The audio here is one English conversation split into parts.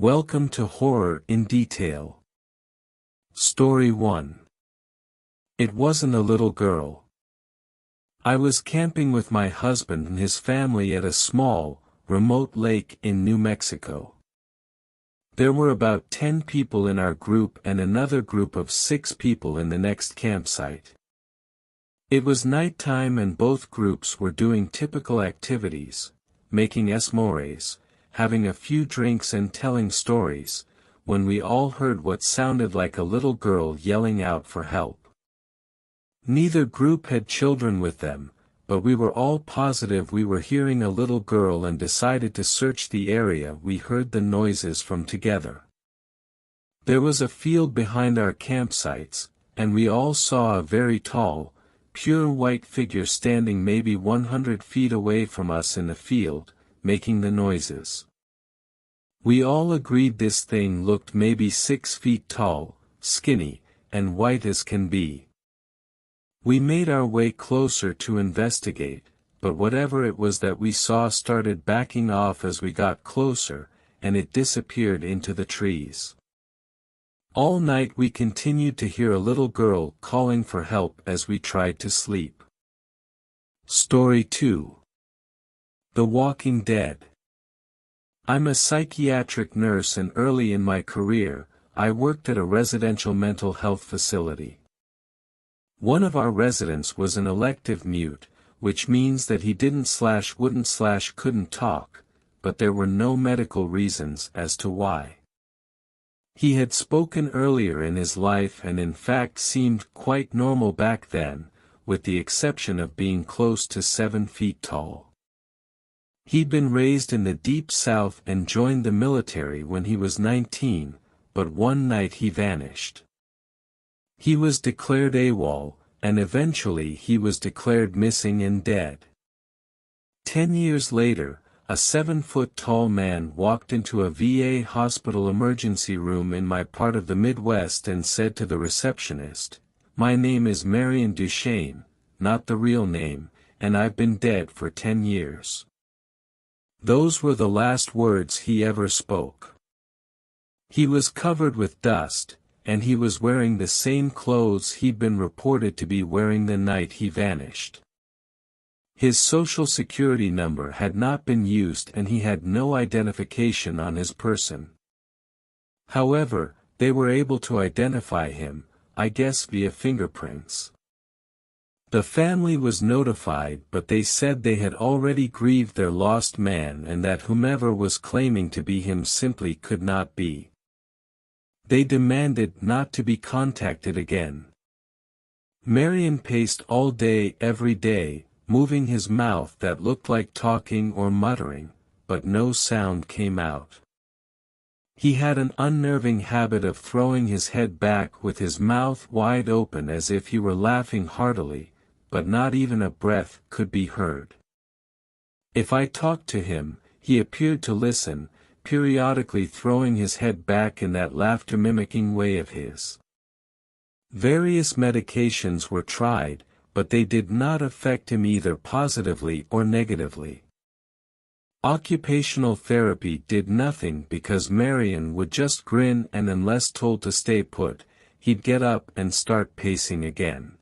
Welcome to Horror in Detail. Story 1. It wasn't a little girl. I was camping with my husband and his family at a small, remote lake in New Mexico. There were about 10 people in our group and another group of 6 people in the next campsite. It was nighttime and both groups were doing typical activities, making s'mores, having a few drinks and telling stories, when we all heard what sounded like a little girl yelling out for help. Neither group had children with them, but we were all positive we were hearing a little girl and decided to search the area we heard the noises from together. There was a field behind our campsites, and we all saw a very tall, pure white figure standing maybe 100 feet away from us in the field, making the noises. We all agreed this thing looked maybe 6 feet tall, skinny, and white as can be. We made our way closer to investigate, but whatever it was that we saw started backing off as we got closer, and it disappeared into the trees. All night we continued to hear a little girl calling for help as we tried to sleep. Story 2. The Walking Dead. I'm a psychiatric nurse and early in my career, I worked at a residential mental health facility. One of our residents was an elective mute, which means that he wouldn't talk, but there were no medical reasons as to why. He had spoken earlier in his life and in fact seemed quite normal back then, with the exception of being close to 7 feet tall. He'd been raised in the Deep South and joined the military when he was 19, but one night he vanished. He was declared AWOL, and eventually he was declared missing and dead. 10 years later, a 7-foot-tall man walked into a VA hospital emergency room in my part of the Midwest and said to the receptionist, "My name is Marion Duchesne, not the real name, and I've been dead for 10 years. Those were the last words he ever spoke. He was covered with dust, and he was wearing the same clothes he'd been reported to be wearing the night he vanished. His social security number had not been used and he had no identification on his person. However, they were able to identify him, I guess via fingerprints. The family was notified, but they said they had already grieved their lost man and that whomever was claiming to be him simply could not be. They demanded not to be contacted again. Marion paced all day every day, moving his mouth that looked like talking or muttering, but no sound came out. He had an unnerving habit of throwing his head back with his mouth wide open as if he were laughing heartily, but not even a breath could be heard. If I talked to him, he appeared to listen, periodically throwing his head back in that laughter-mimicking way of his. Various medications were tried, but they did not affect him either positively or negatively. Occupational therapy did nothing because Marion would just grin and unless told to stay put, he'd get up and start pacing again.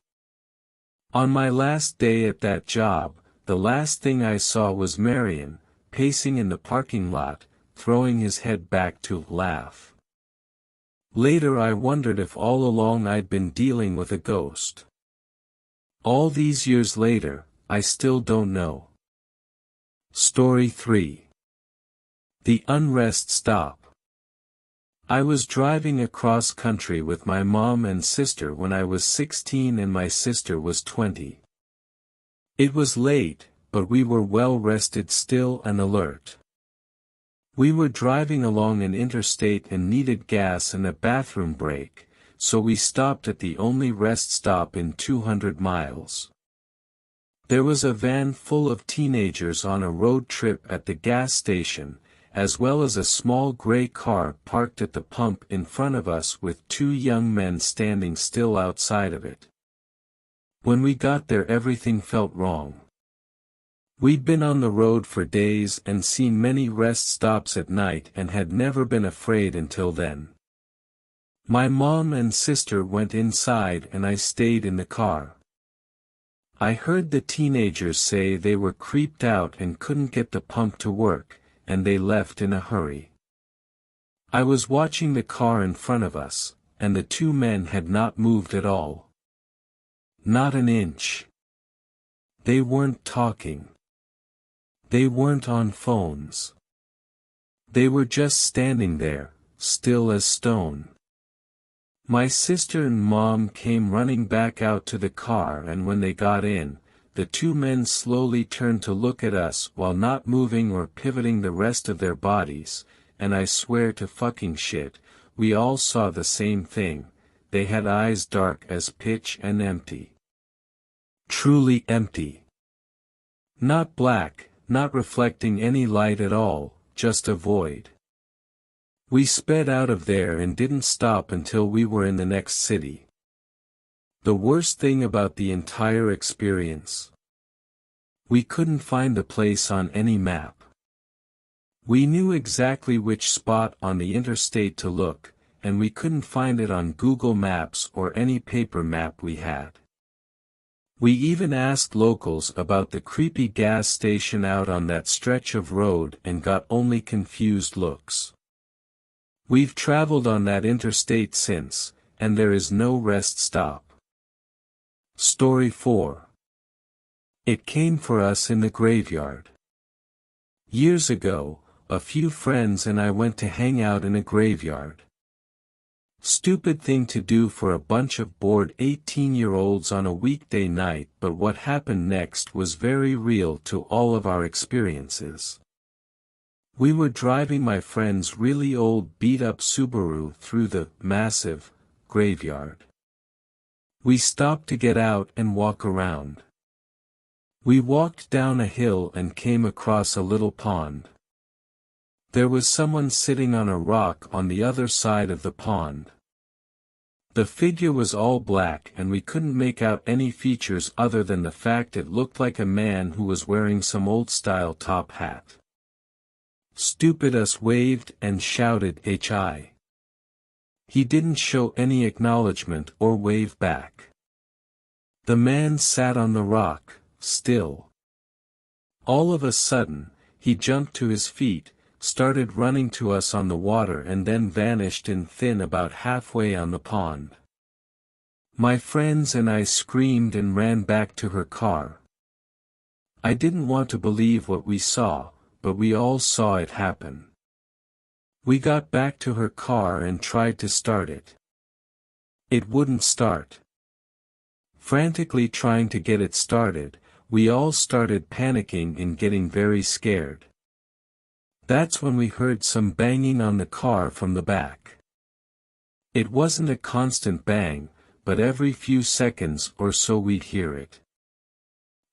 On my last day at that job, the last thing I saw was Marion, pacing in the parking lot, throwing his head back to laugh. Later I wondered if all along I'd been dealing with a ghost. All these years later, I still don't know. Story 3. The Unrest Stop. I was driving across country with my mom and sister when I was 16 and my sister was 20. It was late, but we were well rested still and alert. We were driving along an interstate and needed gas and a bathroom break, so we stopped at the only rest stop in 200 miles. There was a van full of teenagers on a road trip at the gas station, as well as a small gray car parked at the pump in front of us with 2 young men standing still outside of it. When we got there everything felt wrong. We'd been on the road for days and seen many rest stops at night and had never been afraid until then. My mom and sister went inside and I stayed in the car. I heard the teenagers say they were creeped out and couldn't get the pump to work, and they left in a hurry. I was watching the car in front of us, and the two men had not moved at all. Not an inch. They weren't talking. They weren't on phones. They were just standing there, still as stone. My sister and mom came running back out to the car, and when they got in, the two men slowly turned to look at us while not moving or pivoting the rest of their bodies, and I swear to fucking shit, we all saw the same thing. They had eyes dark as pitch and empty. Truly empty. Not black, not reflecting any light at all, just a void. We sped out of there and didn't stop until we were in the next city. The worst thing about the entire experience. We couldn't find the place on any map. We knew exactly which spot on the interstate to look, and we couldn't find it on Google Maps or any paper map we had. We even asked locals about the creepy gas station out on that stretch of road and got only confused looks. We've traveled on that interstate since, and there is no rest stop. Story 4. It came for us in the graveyard. Years ago, a few friends and I went to hang out in a graveyard. Stupid thing to do for a bunch of bored 18-year-olds on a weekday night, but what happened next was very real to all of our experiences. We were driving my friend's really old beat-up Subaru through the massive graveyard. We stopped to get out and walk around. We walked down a hill and came across a little pond. There was someone sitting on a rock on the other side of the pond. The figure was all black and we couldn't make out any features other than the fact it looked like a man who was wearing some old-style top hat. Stupid us waved and shouted "Hi." He didn't show any acknowledgement or wave back. The man sat on the rock, still. All of a sudden, he jumped to his feet, started running to us on the water and then vanished in thin about halfway on the pond. My friends and I screamed and ran back to her car. I didn't want to believe what we saw, but we all saw it happen. We got back to her car and tried to start it. It wouldn't start. Frantically trying to get it started, we all started panicking and getting very scared. That's when we heard some banging on the car from the back. It wasn't a constant bang, but every few seconds or so we'd hear it.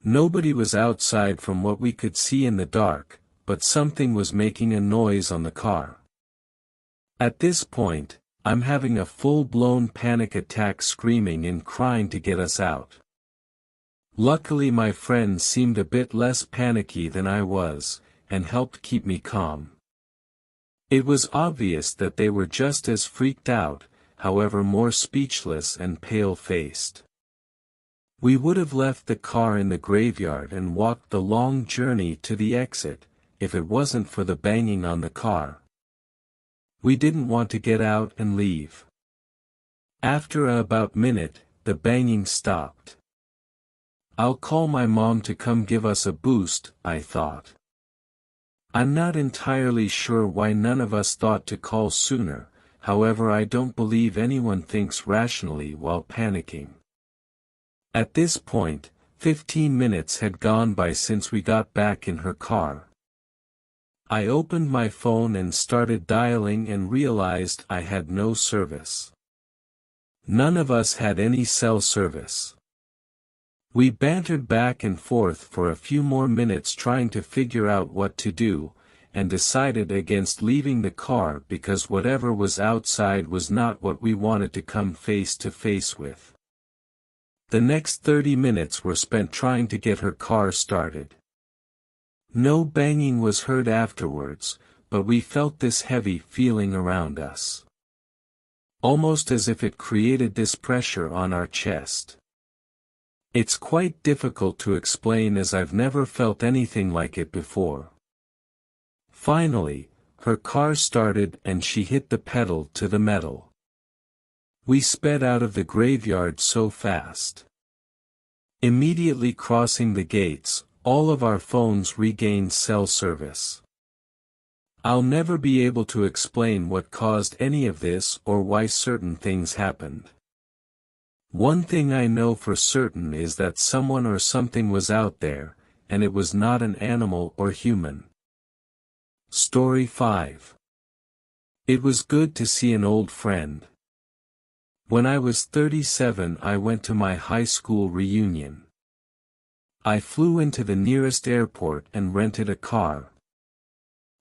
Nobody was outside from what we could see in the dark, but something was making a noise on the car. At this point, I'm having a full-blown panic attack, screaming and crying to get us out. Luckily my friend seemed a bit less panicky than I was, and helped keep me calm. It was obvious that they were just as freaked out, however more speechless and pale-faced. We would have left the car in the graveyard and walked the long journey to the exit, if it wasn't for the banging on the car. We didn't want to get out and leave. After about minute, the banging stopped. I'll call my mom to come give us a boost, I thought. I'm not entirely sure why none of us thought to call sooner, however I don't believe anyone thinks rationally while panicking. At this point, 15 minutes had gone by since we got back in her car. I opened my phone and started dialing and realized I had no service. None of us had any cell service. We bantered back and forth for a few more minutes trying to figure out what to do, and decided against leaving the car because whatever was outside was not what we wanted to come face to face with. The next 30 minutes were spent trying to get her car started. No banging was heard afterwards, but we felt this heavy feeling around us. Almost as if it created this pressure on our chest. It's quite difficult to explain as I've never felt anything like it before. Finally, her car started and she hit the pedal to the metal. We sped out of the graveyard so fast. Immediately crossing the gates, all of our phones regained cell service. I'll never be able to explain what caused any of this or why certain things happened. One thing I know for certain is that someone or something was out there, and it was not an animal or human. Story 5. It was good to see an old friend. When I was 37, I went to my high school reunion. I flew into the nearest airport and rented a car.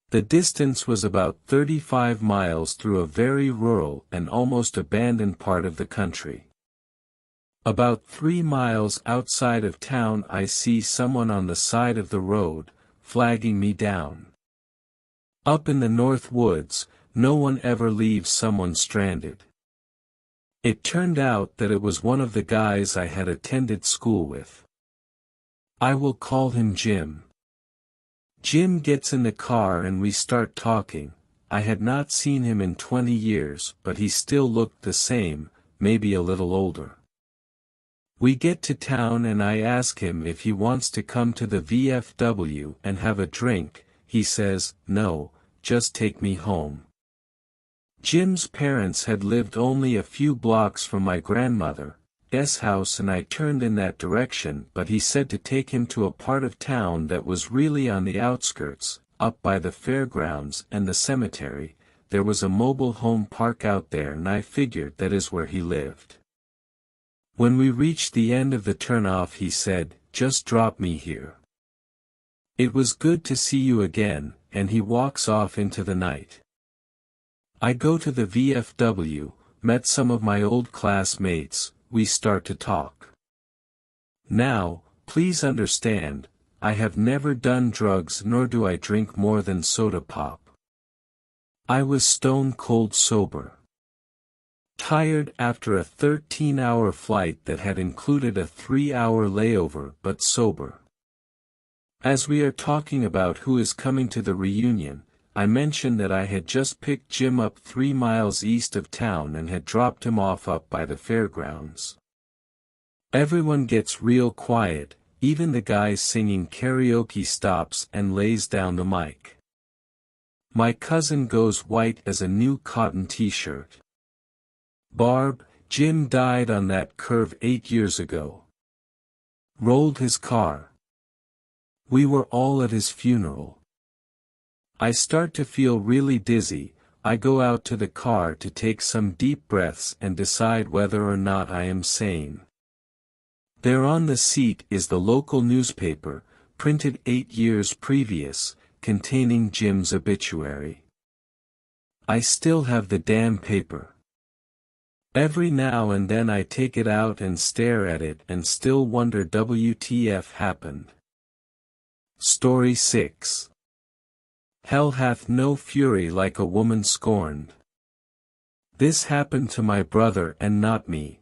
The distance was about 35 miles through a very rural and almost abandoned part of the country. About 3 miles outside of town I see someone on the side of the road, flagging me down. Up in the North Woods, no one ever leaves someone stranded. It turned out that it was one of the guys I had attended school with. I will call him Jim. Jim gets in the car and we start talking. I had not seen him in 20 years, but he still looked the same, maybe a little older. We get to town and I ask him if he wants to come to the VFW and have a drink. He says, "No, just take me home." Jim's parents had lived only a few blocks from my grandmother's house and I turned in that direction, but he said to take him to a part of town that was really on the outskirts, up by the fairgrounds and the cemetery. There was a mobile home park out there and I figured that is where he lived. When we reached the end of the turnoff he said, "Just drop me here. It was good to see you again," and he walks off into the night. I go to the VFW, met some of my old classmates, we start to talk. Now, please understand, I have never done drugs nor do I drink more than soda pop. I was stone cold sober. Tired after a 13-hour flight that had included a 3-hour layover but sober. As we are talking about who is coming to the reunion, I mentioned that I had just picked Jim up 3 miles east of town and had dropped him off up by the fairgrounds. Everyone gets real quiet, even the guy singing karaoke stops and lays down the mic. My cousin goes white as a new cotton t-shirt. "Barb, Jim died on that curve 8 years ago. Rolled his car. We were all at his funeral." I start to feel really dizzy. I go out to the car to take some deep breaths and decide whether or not I am sane. There on the seat is the local newspaper, printed 8 years previous, containing Jim's obituary. I still have the damn paper. Every now and then I take it out and stare at it and still wonder WTF happened. Story 6. Hell hath no fury like a woman scorned. This happened to my brother and not me.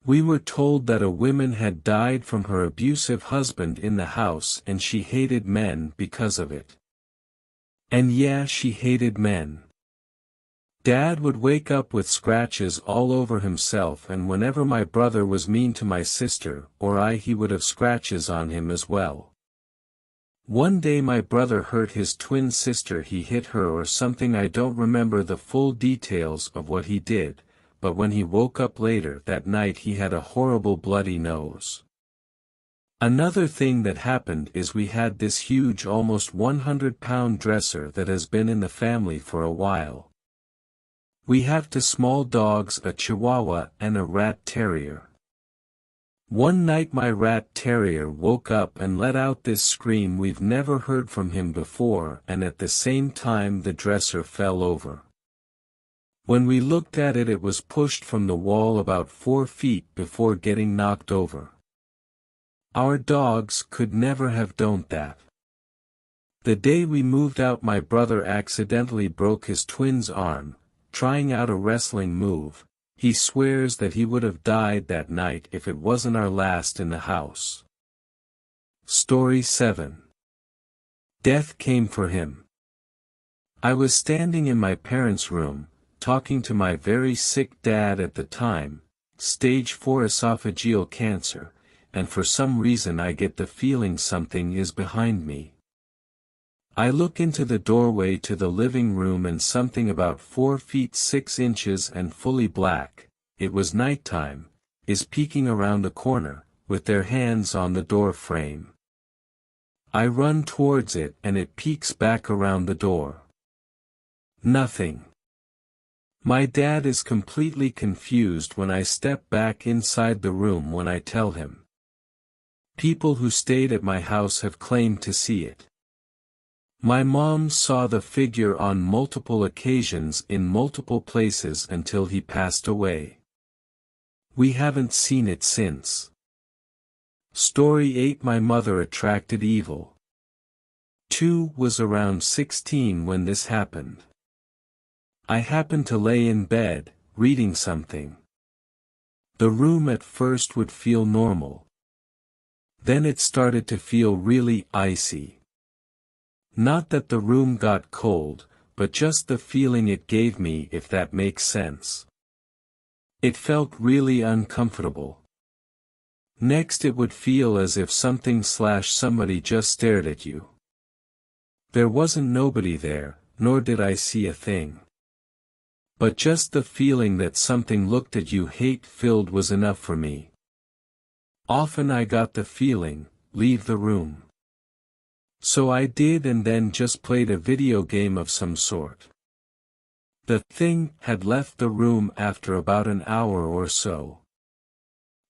We were told that a woman had died from her abusive husband in the house and she hated men because of it. And yeah, she hated men. Dad would wake up with scratches all over himself, and whenever my brother was mean to my sister or he would have scratches on him as well. One day my brother hurt his twin sister. He hit her or something. I don't remember the full details of what he did, but when he woke up later that night he had a horrible bloody nose. Another thing that happened is we had this huge almost 100-pound dresser that has been in the family for a while. We have 2 small dogs, a Chihuahua and a rat terrier. One night my rat terrier woke up and let out this scream we've never heard from him before, and at the same time the dresser fell over. When we looked at it, it was pushed from the wall about 4 feet before getting knocked over. Our dogs could never have done that. The day we moved out, my brother accidentally broke his twin's arm, trying out a wrestling move. He swears that he would have died that night if it wasn't our last in the house. Story 7. Death came for him. I was standing in my parents' room, talking to my very sick dad at the time, stage 4 esophageal cancer, and for some reason I get the feeling something is behind me. I look into the doorway to the living room and something about 4 feet 6 inches and fully black, it was nighttime, is peeking around the corner, with their hands on the door frame. I run towards it and it peeks back around the door. Nothing. My dad is completely confused when I step back inside the room when I tell him. People who stayed at my house have claimed to see it. My mom saw the figure on multiple occasions in multiple places until he passed away. We haven't seen it since. Story 8. My mother attracted evil. 2 was around 16 when this happened. I happened to lay in bed, reading something. The room at first would feel normal. Then it started to feel really icy. Not that the room got cold, but just the feeling it gave me, if that makes sense. It felt really uncomfortable. Next it would feel as if something/somebody just stared at you. There wasn't nobody there, nor did I see a thing. But just the feeling that something looked at you hate-filled was enough for me. Often I got the feeling, leave the room. So I did, and then just played a video game of some sort. The thing had left the room after about an hour or so.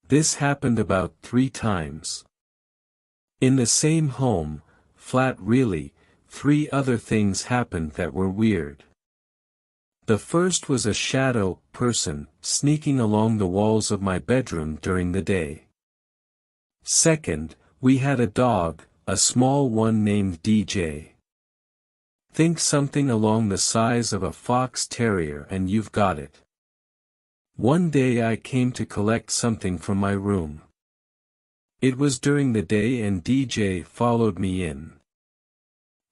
This happened about 3 times. In the same home, flat really, 3 other things happened that were weird. The first was a shadow person sneaking along the walls of my bedroom during the day. Second, we had a dog, a small one named DJ. Think something along the size of a fox terrier and you've got it. One day I came to collect something from my room. It was during the day and DJ followed me in.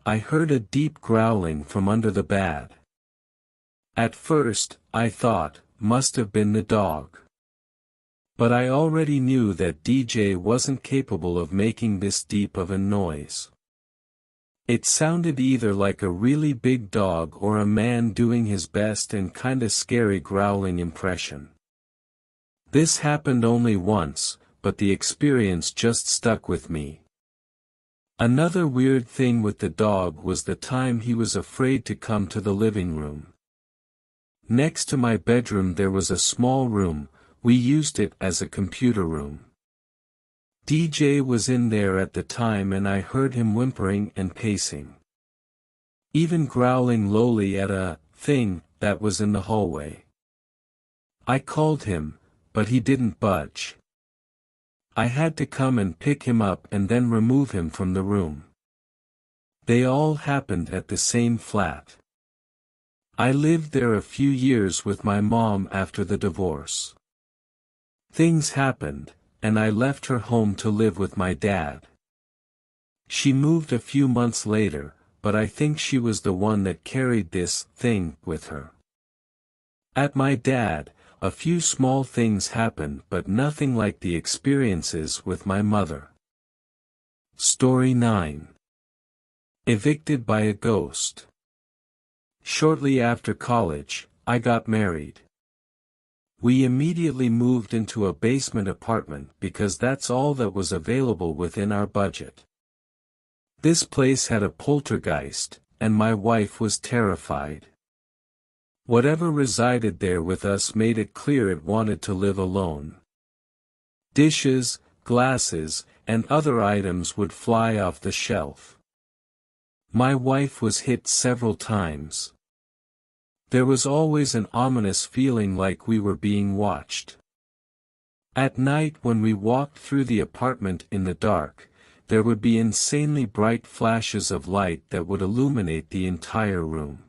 I heard a deep growling from under the bed. At first, I thought, must have been the dog. But I already knew that DJ wasn't capable of making this deep of a noise. It sounded either like a really big dog or a man doing his best and kinda scary growling impression. This happened only once, but the experience just stuck with me. Another weird thing with the dog was the time he was afraid to come to the living room. Next to my bedroom there was a small room, we used it as a computer room. DJ was in there at the time and I heard him whimpering and pacing. Even growling lowly at a thing that was in the hallway. I called him, but he didn't budge. I had to come and pick him up and then remove him from the room. They all happened at the same flat. I lived there a few years with my mom after the divorce. Things happened, and I left her home to live with my dad. She moved a few months later, but I think she was the one that carried this thing with her. At my dad, a few small things happened but nothing like the experiences with my mother. Story 9. Evicted by a ghost. Shortly after college, I got married. We immediately moved into a basement apartment because that's all that was available within our budget. This place had a poltergeist, and my wife was terrified. Whatever resided there with us made it clear it wanted to live alone. Dishes, glasses, and other items would fly off the shelf. My wife was hit several times. There was always an ominous feeling like we were being watched. At night when we walked through the apartment in the dark, there would be insanely bright flashes of light that would illuminate the entire room.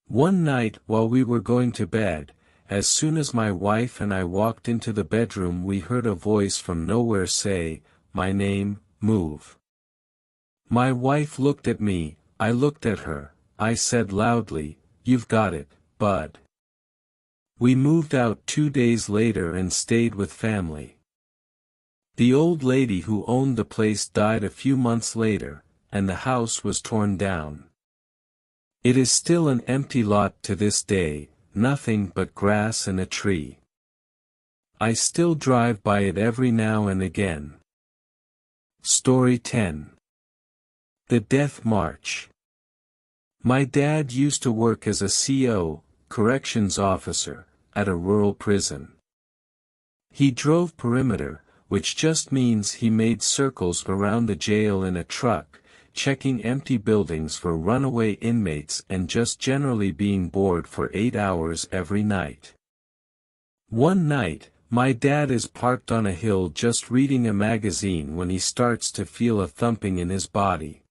One night while we were going to bed, as soon as my wife and I walked into the bedroom, we heard a voice from nowhere say, "My name, move." My wife looked at me, I looked at her, I said loudly, "You've got it, bud." We moved out 2 days later and stayed with family. The old lady who owned the place died a few months later, and the house was torn down. It is still an empty lot to this day, nothing but grass and a tree. I still drive by it every now and again. Story 10. The Death March. My dad used to work as a CO, corrections officer, at a rural prison. He drove perimeter, which just means he made circles around the jail in a truck, checking empty buildings for runaway inmates and just generally being bored for 8 hours every night. One night, my dad is parked on a hill just reading a magazine when he starts to feel a thumping in his body.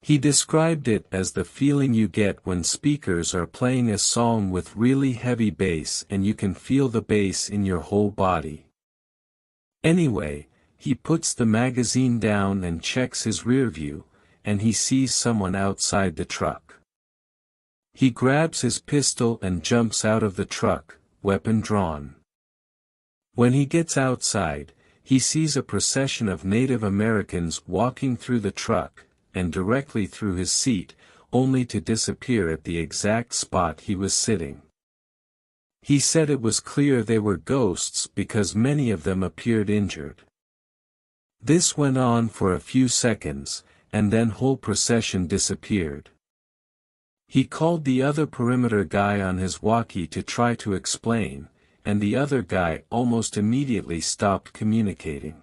He described it as the feeling you get when speakers are playing a song with really heavy bass and you can feel the bass in your whole body. Anyway, he puts the magazine down and checks his rearview, and he sees someone outside the truck. He grabs his pistol and jumps out of the truck, weapon drawn. When he gets outside, he sees a procession of Native Americans walking through the truck, and directly through his seat, only to disappear at the exact spot he was sitting. He said it was clear they were ghosts because many of them appeared injured. This went on for a few seconds, and then whole procession disappeared. He called the other perimeter guy on his walkie to try to explain, and the other guy almost immediately stopped communicating.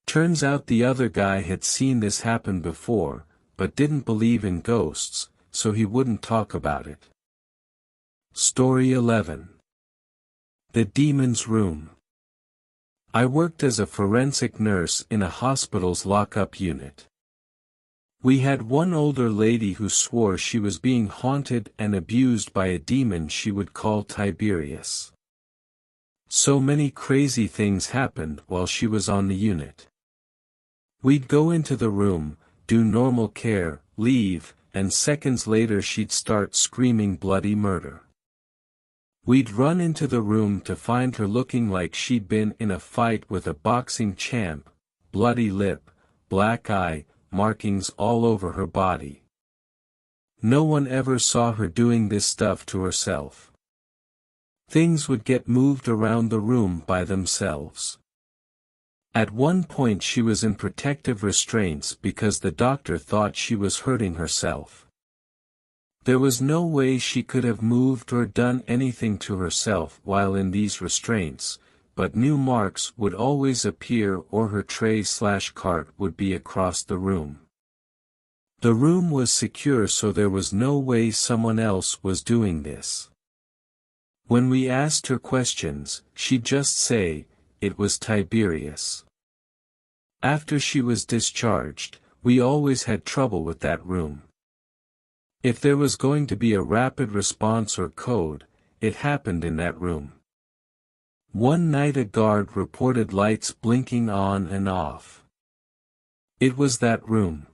Turns out the other guy had seen this happen before, but didn't believe in ghosts, so he wouldn't talk about it. Story 11. The Demon's Room. I worked as a forensic nurse in a hospital's lock-up unit. We had one older lady who swore she was being haunted and abused by a demon she would call Tiberius. So many crazy things happened while she was on the unit. We'd go into the room, do normal care, leave, and seconds later she'd start screaming bloody murder. We'd run into the room to find her looking like she'd been in a fight with a boxing champ, bloody lip, black eye, markings all over her body. No one ever saw her doing this stuff to herself. Things would get moved around the room by themselves. At one point she was in protective restraints because the doctor thought she was hurting herself. There was no way she could have moved or done anything to herself while in these restraints, but new marks would always appear or her tray/cart would be across the room. The room was secure, so there was no way someone else was doing this. When we asked her questions, she'd just say, "It was Tiberius." After she was discharged, we always had trouble with that room. If there was going to be a rapid response or code, it happened in that room. One night a guard reported lights blinking on and off. It was that room.